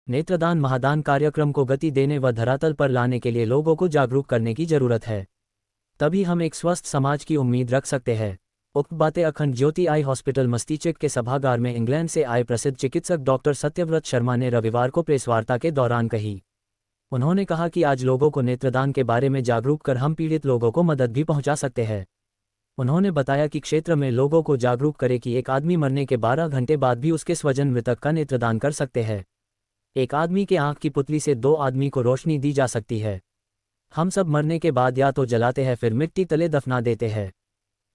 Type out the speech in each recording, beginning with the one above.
नेत्रदान महादान कार्यक्रम को गति देने व धरातल पर लाने के लिए लोगों को जागरूक करने की जरूरत है। तभी हम एक स्वस्थ समाज की उम्मीद रख सकते हैं। उक्त बातें अखंड ज्योति आई हॉस्पिटल मस्तीचक के सभागार में इंग्लैंड से आए प्रसिद्ध चिकित्सक डॉक्टर सत्यव्रत शर्मा ने रविवार को प्रेसवार्ता के दौरान कही। उन्होंने कहा कि आज लोगों को नेत्रदान के बारे में जागरूक कर हम पीड़ित लोगों को मदद भी पहुंचा सकते हैं। उन्होंने बताया कि क्षेत्र में लोगों को जागरूक करें कि एक आदमी मरने के 12 घंटे बाद भी उसके स्वजन मृतक का नेत्रदान कर सकते हैं। एक आदमी के आंख की पुतली से 2 आदमी को रोशनी दी जा सकती है। हम सब मरने के बाद या तो जलाते हैं फिर मिट्टी तले दफना देते हैं।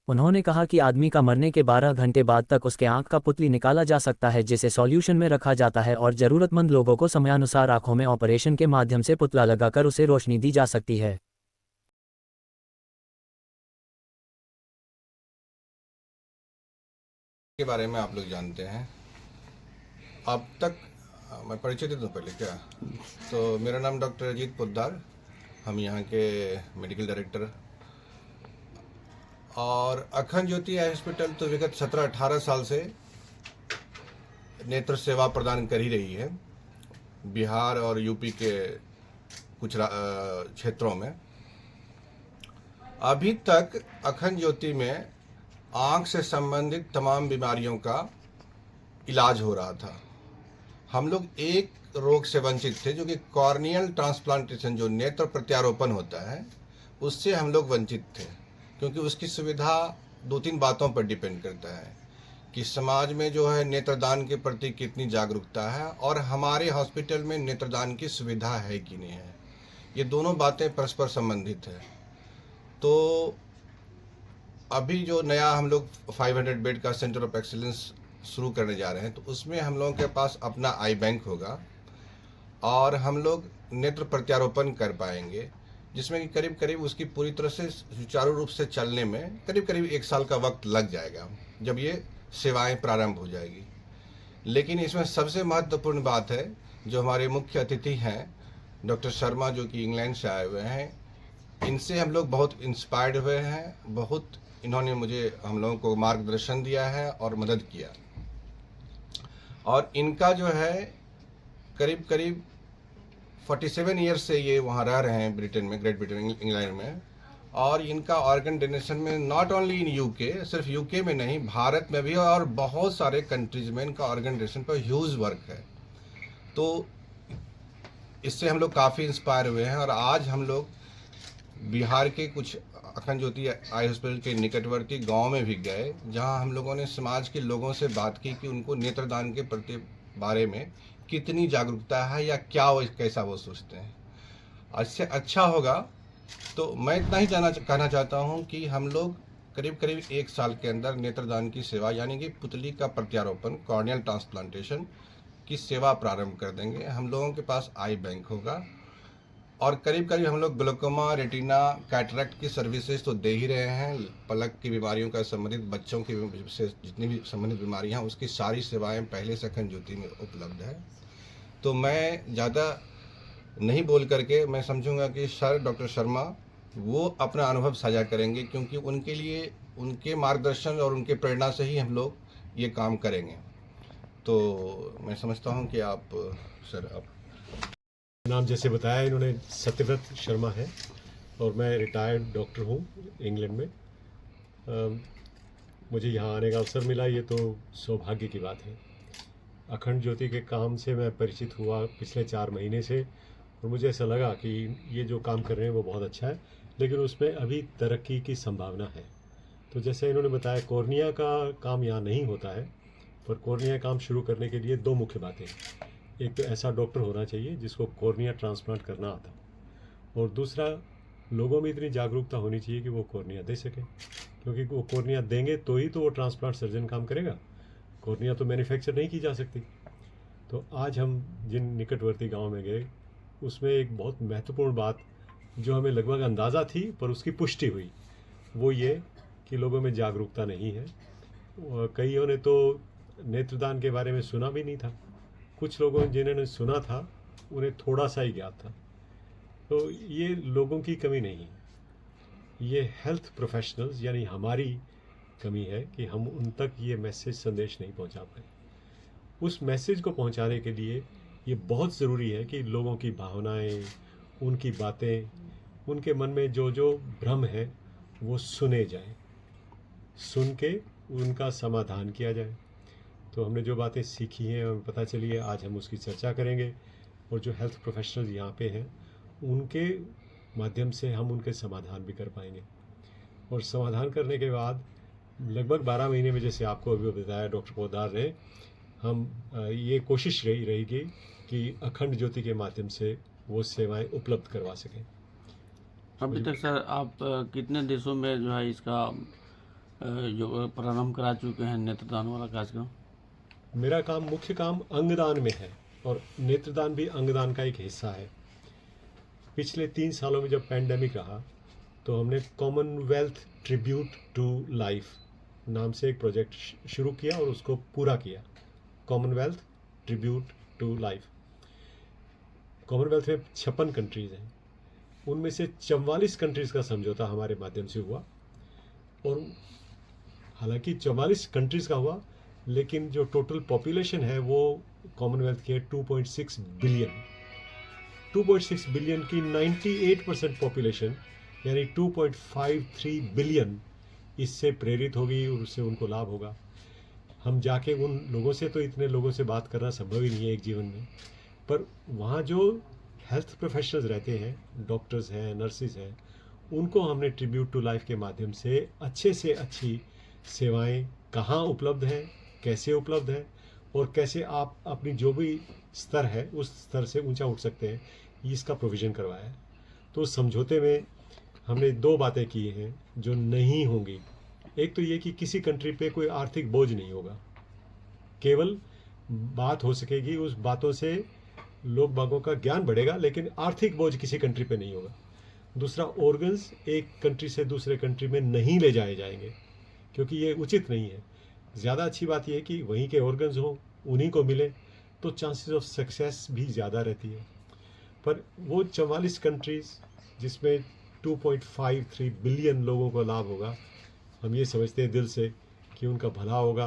उन्होंने कहा कि आदमी का मरने के 12 घंटे बाद तक उसके आंख का पुतली निकाला जा सकता है जिसे सॉल्यूशन में रखा जाता है और ज़रूरतमंद लोगों को समयानुसार आंखों में ऑपरेशन के माध्यम से पुतला लगाकर उसे रोशनी दी जा सकती है। के बारे में आप लोग जानते हैं। अब तक मैं परिचय दे दूं पहले क्या? तो मेरा नाम डॉक्टर अजीत पोद्दार, हम यहाँ के मेडिकल डायरेक्टर और अखंड ज्योति आई हॉस्पिटल तो विगत 17-18 साल से नेत्र सेवा प्रदान कर ही रही है बिहार और यूपी के कुछ क्षेत्रों में। अभी तक अखंड ज्योति में आँख से संबंधित तमाम बीमारियों का इलाज हो रहा था। हम लोग एक रोग से वंचित थे जो कि कॉर्नियल ट्रांसप्लांटेशन, जो नेत्र प्रत्यारोपण होता है, उससे हम लोग वंचित थे, क्योंकि उसकी सुविधा 2-3 बातों पर डिपेंड करता है कि समाज में जो है नेत्रदान के प्रति कितनी जागरूकता है और हमारे हॉस्पिटल में नेत्रदान की सुविधा है कि नहीं है। ये दोनों बातें परस्पर संबंधित है। तो अभी जो नया हम लोग 500 बेड का सेंटर ऑफ एक्सीलेंस शुरू करने जा रहे हैं, तो उसमें हम लोगों के पास अपना आई बैंक होगा और हम लोग नेत्र प्रत्यारोपण कर पाएंगे, जिसमें कि करीब करीब उसकी पूरी तरह से सुचारू रूप से चलने में करीब करीब 1 साल का वक्त लग जाएगा जब ये सेवाएं प्रारंभ हो जाएगी। लेकिन इसमें सबसे महत्वपूर्ण बात है, जो हमारे मुख्य अतिथि हैं डॉक्टर शर्मा, जो कि इंग्लैंड से आए हुए हैं, इनसे हम लोग बहुत इंस्पायर्ड हुए हैं। बहुत इन्होंने हम लोगों को मार्गदर्शन दिया है और मदद किया। और इनका जो है करीब करीब 47 ईयर्स से ये वहाँ रह रहे हैं ब्रिटेन में, ग्रेट ब्रिटेन, इंग्लैंड में। और इनका ऑर्गन डोनेशन में नॉट ओनली इन यूके, सिर्फ यूके में नहीं, भारत में भी और बहुत सारे कंट्रीज में इनका ऑर्गन डोनेशन पर ह्यूज वर्क है। तो इससे हम लोग काफ़ी इंस्पायर हुए हैं और आज हम लोग बिहार के कुछ अखंड ज्योति आई हॉस्पिटल के निकटवर्ती गांव में भी गए, जहां हम लोगों ने समाज के लोगों से बात की कि उनको नेत्रदान के प्रति बारे में कितनी जागरूकता है या क्या कैसा वो सोचते हैं। इससे अच्छा होगा तो मैं इतना ही कहना चाहता हूं कि हम लोग करीब करीब 1 साल के अंदर नेत्रदान की सेवा, यानी कि पुतली का प्रत्यारोपण, कॉर्नियल ट्रांसप्लांटेशन की सेवा प्रारंभ कर देंगे। हम लोगों के पास आई बैंक होगा और करीब करीब हम लोग ग्लूकोमा, रेटिना, कैटरेक्ट की सर्विसेज तो दे ही रहे हैं। पलक की बीमारियों का संबंधित, बच्चों की से जितनी भी संबंधित बीमारियां, उसकी सारी सेवाएं पहले से अखंड ज्योति में उपलब्ध है। तो मैं ज़्यादा नहीं बोल करके मैं समझूंगा कि डॉक्टर शर्मा वो अपना अनुभव साझा करेंगे, क्योंकि उनके लिए, उनके मार्गदर्शन और उनके प्रेरणा से ही हम लोग ये काम करेंगे। तो मैं समझता हूँ कि आप सर नाम जैसे बताया इन्होंने, सत्यव्रत शर्मा है और मैं रिटायर्ड डॉक्टर हूँ इंग्लैंड में। मुझे यहाँ आने का अवसर मिला, ये तो सौभाग्य की बात है। अखंड ज्योति के काम से मैं परिचित हुआ पिछले 4 महीने से और मुझे ऐसा लगा कि ये जो काम कर रहे हैं वो बहुत अच्छा है, लेकिन उसमें अभी तरक्की की संभावना है। तो जैसे इन्होंने बताया, कॉर्निया का काम यहाँ नहीं होता है, पर कॉर्निया काम शुरू करने के लिए 2 मुख्य बातें हैं। एक तो ऐसा डॉक्टर होना चाहिए जिसको कॉर्निया ट्रांसप्लांट करना आता, और दूसरा लोगों में इतनी जागरूकता होनी चाहिए कि वो कॉर्निया दे सकें, क्योंकि वो कॉर्निया देंगे तो ही तो वो ट्रांसप्लांट सर्जन काम करेगा। कॉर्निया तो मैन्युफैक्चर नहीं की जा सकती। तो आज हम जिन निकटवर्ती गांव में गए, उसमें एक बहुत महत्वपूर्ण बात जो हमें लगभग अंदाज़ा थी पर उसकी पुष्टि हुई, वो ये कि लोगों में जागरूकता नहीं है। कईयों ने तो नेत्रदान के बारे में सुना भी नहीं था, कुछ लोगों जिन्होंने सुना था उन्हें थोड़ा सा ही ज्ञात था। तो ये लोगों की कमी नहीं है, ये हेल्थ प्रोफेशनल्स यानी हमारी कमी है कि हम उन तक ये मैसेज, संदेश नहीं पहुंचा पाए। उस मैसेज को पहुंचाने के लिए ये बहुत ज़रूरी है कि लोगों की भावनाएं, उनकी बातें, उनके मन में जो जो भ्रम है वो सुने जाएं, सुन के उनका समाधान किया जाए। तो हमने जो बातें सीखी हैं, हमें पता चली है, आज हम उसकी चर्चा करेंगे। और जो हेल्थ प्रोफेशनल्स यहाँ पे हैं उनके माध्यम से हम उनके समाधान भी कर पाएंगे। और समाधान करने के बाद लगभग 12 महीने में, जैसे आपको अभी बताया डॉक्टर पोद्दार ने, हम ये कोशिश रहेगी कि अखंड ज्योति के माध्यम से वो सेवाएं उपलब्ध करवा सकें। अभी तक सर आप कितने देशों में जो है इसका जो प्रारंभ करा चुके हैं नेत्रदान वाला कार्यक्रम? मेरा काम, मुख्य काम अंगदान में है और नेत्रदान भी अंगदान का एक हिस्सा है। पिछले 3 सालों में जब पैंडेमिक रहा तो हमने कॉमनवेल्थ ट्रिब्यूट टू लाइफ नाम से एक प्रोजेक्ट शुरू किया और उसको पूरा किया। Commonwealth tribute to life. Commonwealth में 56 कंट्रीज़ हैं, उनमें से 44 कंट्रीज़ का समझौता हमारे माध्यम से हुआ। और हालांकि 44 कंट्रीज़ का हुआ, लेकिन जो टोटल पॉपुलेशन है वो कॉमनवेल्थ की है 2.6 बिलियन। 2.6 बिलियन की 98% पॉपुलेशन यानी 2.53 बिलियन इससे प्रेरित होगी और उससे उनको लाभ होगा। हम जाके उन लोगों से, तो इतने लोगों से बात करना संभव ही नहीं है एक जीवन में, पर वहाँ जो हेल्थ प्रोफेशनल्स रहते हैं, डॉक्टर्स हैं, नर्सिस हैं, उनको हमने ट्रिब्यूट टू लाइफ के माध्यम से अच्छी सेवाएं कहाँ उपलब्ध हैं, कैसे उपलब्ध है और कैसे आप अपनी जो भी स्तर है उस स्तर से ऊंचा उठ सकते हैं, इसका प्रोविज़न करवाया है। तो समझौते में हमने 2 बातें की हैं जो नहीं होंगी। एक तो ये कि किसी कंट्री पे कोई आर्थिक बोझ नहीं होगा, केवल बात हो सकेगी, उस बातों से लोग बागों का ज्ञान बढ़ेगा, लेकिन आर्थिक बोझ किसी कंट्री पे नहीं होगा। दूसरा, ऑर्गन्स एक कंट्री से दूसरे कंट्री में नहीं ले जाए जाएंगे, क्योंकि ये उचित नहीं है। ज़्यादा अच्छी बात यह है कि वहीं के ऑर्गन्स हों, उन्हीं को मिले, तो चांसेस ऑफ सक्सेस भी ज़्यादा रहती है। पर वो 44 कंट्रीज़ जिसमें 2.53 बिलियन लोगों को लाभ होगा, हम ये समझते हैं दिल से कि उनका भला होगा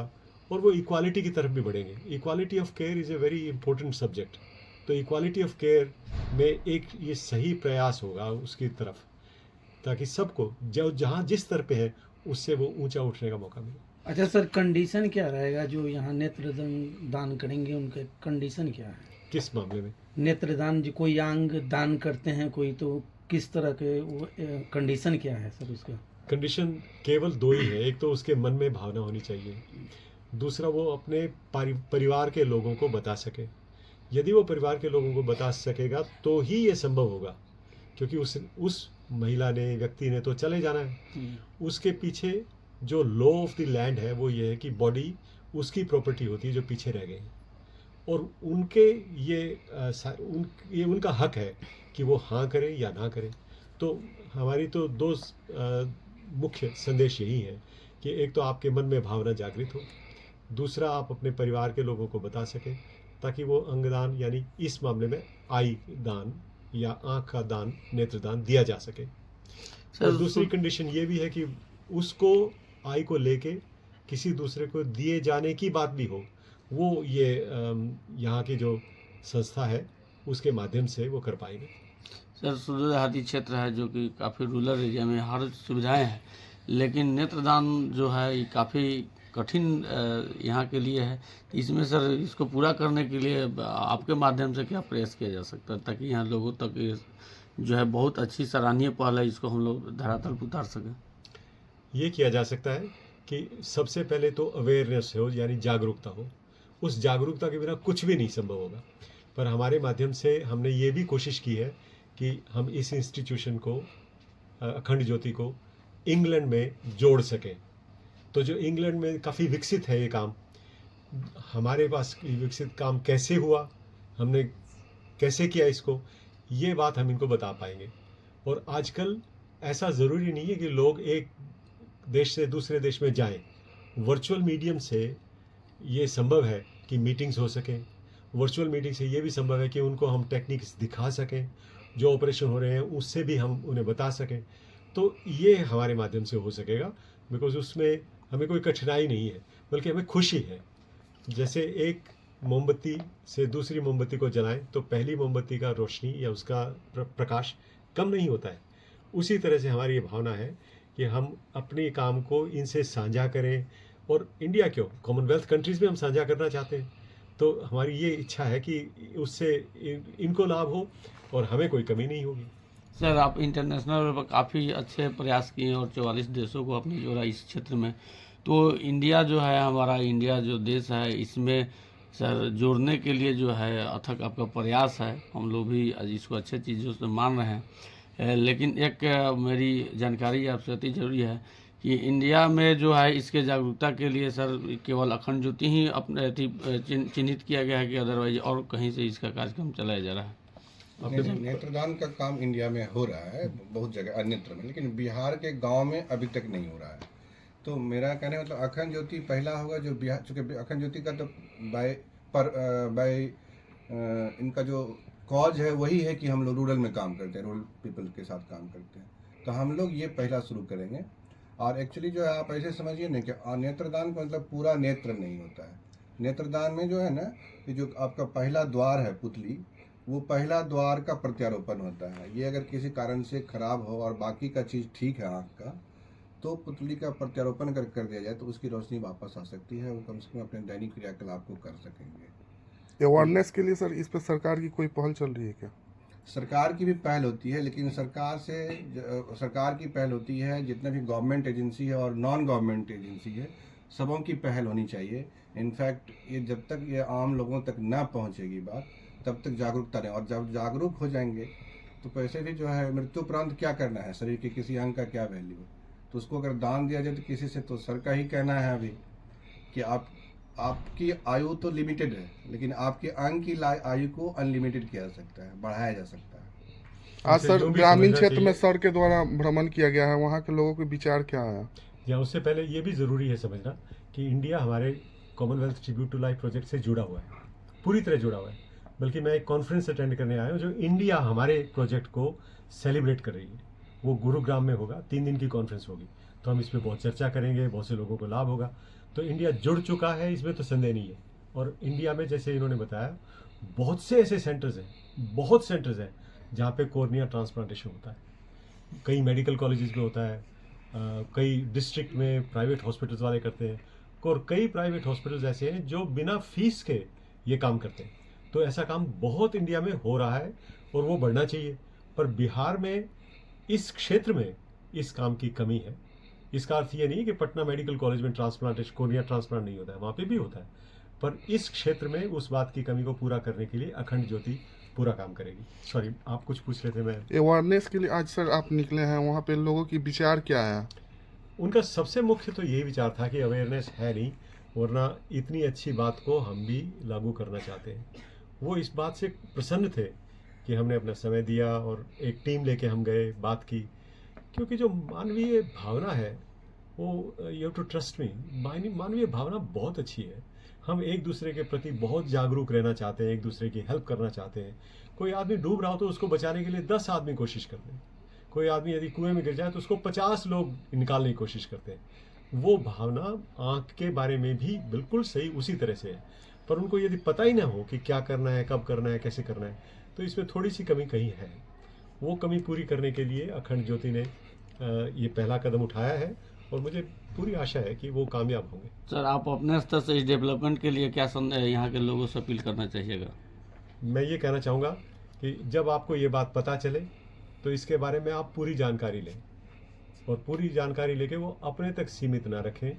और वो इक्वालिटी की तरफ भी बढ़ेंगे। Equality of care is a very important subject. तो इक्वालिटी ऑफ केयर में एक ये सही प्रयास होगा उसकी तरफ, ताकि सबको जो जहाँ जिस स्तर पे है उससे वो ऊंचा उठने का मौका मिले। अच्छा सर, कंडीशन क्या रहेगा जो यहाँ नेत्रदान दान करेंगे, उनका कंडीशन क्या है? किस मामले में? नेत्रदान, जो कोई अंग दान करते हैं कोई, तो किस तरह के वो कंडीशन क्या है सर उसका? कंडीशन केवल 2 ही है। एक तो उसके मन में भावना होनी चाहिए, दूसरा वो अपने परिवार के लोगों को बता सके। यदि वो परिवार के लोगों को बता सकेगा तो ही ये संभव होगा, क्योंकि उस महिला ने, व्यक्ति ने तो चले जाना है। उसके पीछे जो लॉ ऑफ द लैंड है वो ये है कि बॉडी उसकी प्रॉपर्टी होती है जो पीछे रह गई, और उनके ये उनका हक है कि वो हाँ करें या ना करें। तो हमारी तो 2 मुख्य संदेश यही है कि एक तो आपके मन में भावना जागृत हो, दूसरा आप अपने परिवार के लोगों को बता सकें, ताकि वो अंगदान यानी इस मामले में आई दान या आँख का दान, नेत्रदान दिया जा सके। और दूसरी कंडीशन ये भी है कि उसको आई को लेके किसी दूसरे को दिए जाने की बात भी हो, वो ये यहाँ की जो संस्था है उसके माध्यम से वो कर पाएंगे। सर, सुदूरदेहाती क्षेत्र है जो कि काफ़ी रूरल एरिया में हर सुविधाएं हैं, लेकिन नेत्रदान जो है ये काफ़ी कठिन यहाँ के लिए है। इसमें सर इसको पूरा करने के लिए आपके माध्यम से क्या प्रयास किया जा सकता है, ताकि यहाँ लोगों तक ये जो है बहुत अच्छी सराहनीय पहल है, इसको हम लोग धरातल पर उतार सकें? ये किया जा सकता है कि सबसे पहले तो अवेयरनेस हो, यानी जागरूकता हो। उस जागरूकता के बिना कुछ भी नहीं संभव होगा। पर हमारे माध्यम से हमने ये भी कोशिश की है कि हम इस इंस्टीट्यूशन को, अखंड ज्योति को, इंग्लैंड में जोड़ सकें। तो जो इंग्लैंड में काफ़ी विकसित है ये काम, हमारे पास विकसित काम कैसे हुआ, हमने कैसे किया इसको, ये बात हम इनको बता पाएंगे। और आजकल ऐसा ज़रूरी नहीं है कि लोग एक देश से दूसरे देश में जाएं। वर्चुअल मीडियम से ये संभव है कि मीटिंग्स हो सकें। वर्चुअल मीटिंग से ये भी संभव है कि उनको हम टेक्निक्स दिखा सकें, जो ऑपरेशन हो रहे हैं उससे भी हम उन्हें बता सकें। तो ये हमारे माध्यम से हो सकेगा, बिकॉज उसमें हमें कोई कठिनाई नहीं है, बल्कि हमें खुशी है। जैसे एक मोमबत्ती से दूसरी मोमबत्ती को जलाएं तो पहली मोमबत्ती का रोशनी या उसका प्रकाश कम नहीं होता है, उसी तरह से हमारी ये भावना है कि हम अपने काम को इनसे साझा करें। और इंडिया क्यों, कॉमनवेल्थ कंट्रीज़ में हम साझा करना चाहते हैं। तो हमारी ये इच्छा है कि उससे इनको लाभ हो और हमें कोई कमी नहीं होगी। सर, आप इंटरनेशनल लेवल पर काफ़ी अच्छे प्रयास किए और 44 देशों को आपने जोड़ा इस क्षेत्र में। तो इंडिया जो है, हमारा इंडिया जो देश है, इसमें सर जोड़ने के लिए जो है अथक आपका प्रयास है। हम लोग भी आज इसको अच्छे चीज़ों से मान रहे हैं। लेकिन एक मेरी जानकारी आपसे अति जरूरी है कि इंडिया में जो है इसके जागरूकता के लिए सर केवल अखंड ज्योति ही अपने चिन्हित किया गया है कि अदरवाइज और कहीं से इसका कार्यक्रम चलाया जा रहा है? नेत्रदान का काम इंडिया में हो रहा है बहुत जगह अन्यत्र में, लेकिन बिहार के गांव में अभी तक नहीं हो रहा है। तो मेरा कहने मतलब अखंड ज्योति पहला होगा जो बिहार, चूँकि अखंड ज्योति का तो इनका जो कॉज है वही है कि हम लोग रूरल में काम करते हैं, रूरल पीपल के साथ काम करते हैं। तो हम लोग ये पहला शुरू करेंगे। और एक्चुअली जो है आप ऐसे समझिए ना कि नेत्रदान का मतलब पूरा नेत्र नहीं होता है। नेत्रदान में जो है ना, ये जो आपका पहला द्वार है पुतली, वो पहला द्वार का प्रत्यारोपण होता है। ये अगर किसी कारण से खराब हो और बाकी का चीज़ ठीक है आँख का, तो पुतली का प्रत्यारोपण अगर कर दिया जाए तो उसकी रोशनी वापस आ सकती है, वो कम से कम अपने दैनिक क्रियाकलाप को कर सकेंगे। अवेयरनेस के लिए सर इस पर सरकार की कोई पहल चल रही है क्या? सरकार की भी पहल होती है, लेकिन सरकार की पहल होती है, जितने भी गवर्नमेंट एजेंसी है और नॉन गवर्नमेंट एजेंसी है, सबों की पहल होनी चाहिए। इनफैक्ट ये जब तक ये आम लोगों तक ना पहुंचेगी बात, तब तक जागरूकता नहीं। और जब जागरूक हो जाएंगे तो पैसे भी जो है मृत्यु उपरांत क्या करना है, शरीर के किसी अंग का क्या वैल्यू है, तो उसको अगर दान दिया जाए तो किसी से, तो सर का ही कहना है अभी कि आपकी आयु तो लिमिटेड है, लेकिन आपके अंग की आयु को अनलिमिटेड किया जा सकता है, बढ़ाया जा सकता है। आज सर ग्रामीण क्षेत्र में सर के द्वारा भ्रमण किया गया है, वहाँ के लोगों के विचार क्या आया? या उससे पहले ये भी ज़रूरी है समझना कि इंडिया हमारे Commonwealth tribute to life project से जुड़ा हुआ है, पूरी तरह जुड़ा हुआ है। बल्कि मैं एक कॉन्फ्रेंस अटेंड करने आया हूँ जो इंडिया हमारे प्रोजेक्ट को सेलिब्रेट कर रही है। वो गुरुग्राम में होगा, 3 दिन की कॉन्फ्रेंस होगी। तो हम इस पर बहुत चर्चा करेंगे, बहुत से लोगों को लाभ होगा। तो इंडिया जुड़ चुका है, इसमें तो संदेह नहीं है। और इंडिया में जैसे इन्होंने बताया, बहुत से ऐसे सेंटर्स हैं जहाँ पे कोर्निया ट्रांसप्लांटेशन होता है। कई मेडिकल कॉलेजेस में होता है, कई डिस्ट्रिक्ट में प्राइवेट हॉस्पिटल्स वाले करते हैं, और कई प्राइवेट हॉस्पिटल्स ऐसे हैं जो बिना फीस के ये काम करते हैं। तो ऐसा काम बहुत इंडिया में हो रहा है और वो बढ़ना चाहिए। पर बिहार में इस क्षेत्र में इस काम की कमी है। इसका अर्थ ये नहीं कि पटना मेडिकल कॉलेज में ट्रांसप्लांटेशन, कोर्निया ट्रांसप्लांट नहीं होता है, वहाँ पे भी होता है। पर इस क्षेत्र में उस बात की कमी को पूरा करने के लिए अखंड ज्योति पूरा काम करेगी। सॉरी, आप कुछ पूछ रहे थे? मैं अवेयरनेस के लिए आज सर आप निकले हैं, वहाँ पे लोगों की विचार क्या है? उनका सबसे मुख्य तो यही विचार था कि अवेयरनेस है नहीं, वरना इतनी अच्छी बात को हम भी लागू करना चाहते हैं। वो इस बात से प्रसन्न थे कि हमने अपना समय दिया और एक टीम लेके हम गए, बात की। क्योंकि जो मानवीय भावना है वो, you have to trust me, मानवीय भावना बहुत अच्छी है। हम एक दूसरे के प्रति बहुत जागरूक रहना चाहते हैं, एक दूसरे की हेल्प करना चाहते हैं। कोई आदमी डूब रहा हो तो उसको बचाने के लिए 10 आदमी कोशिश करते हैं। कोई आदमी यदि कुएं में गिर जाए तो उसको 50 लोग निकालने की कोशिश करते हैं। वो भावना आँख के बारे में भी बिल्कुल सही उसी तरह से है। पर उनको यदि पता ही ना हो कि क्या करना है, कब करना है, कैसे करना है, तो इसमें थोड़ी सी कमी कहीं है। वो कमी पूरी करने के लिए अखंड ज्योति ने ये पहला कदम उठाया है और मुझे पूरी आशा है कि वो कामयाब होंगे। सर, आप अपने स्तर से इस डेवलपमेंट के लिए क्या यहाँ के लोगों से अपील करना चाहिएगा? मैं ये कहना चाहूँगा कि जब आपको ये बात पता चले तो इसके बारे में आप पूरी जानकारी लें, और पूरी जानकारी लेके वो अपने तक सीमित ना रखें,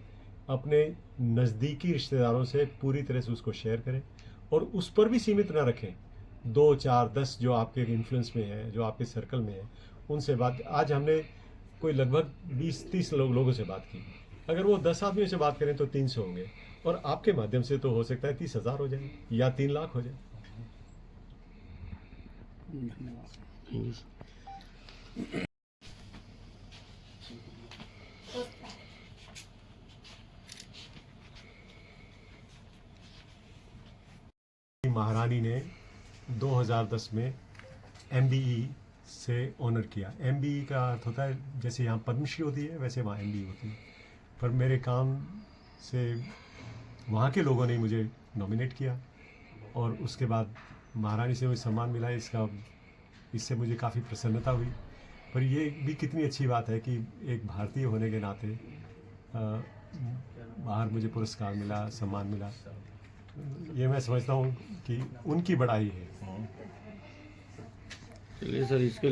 अपने नज़दीकी रिश्तेदारों से पूरी तरह से उसको शेयर करें, और उस पर भी सीमित ना रखें। 2, 4, 10 जो आपके इन्फ्लुएंस में है, जो आपके सर्कल में है, उनसे बात। आज हमने कोई लगभग 20-30 लोगों से बात की। अगर वो 10 आदमियों से बात करें तो 300 होंगे, और आपके माध्यम से तो हो सकता है 30,000 हो जाए या 3 लाख हो जाए। धन्यवाद। महारानी ने 2010 में MBE से ऑनर किया। MBE का अर्थ होता है, जैसे यहाँ पद्मश्री होती है वैसे वहाँ MBE होती है। पर मेरे काम से वहाँ के लोगों ने मुझे नॉमिनेट किया और उसके बाद महारानी से मुझे सम्मान मिला, इससे मुझे काफ़ी प्रसन्नता हुई। पर ये भी कितनी अच्छी बात है कि एक भारतीय होने के नाते बाहर मुझे पुरस्कार मिला, सम्मान मिला। ये मैं समझता हूँ कि उनकी बड़ाई है। चलिए सर, इसके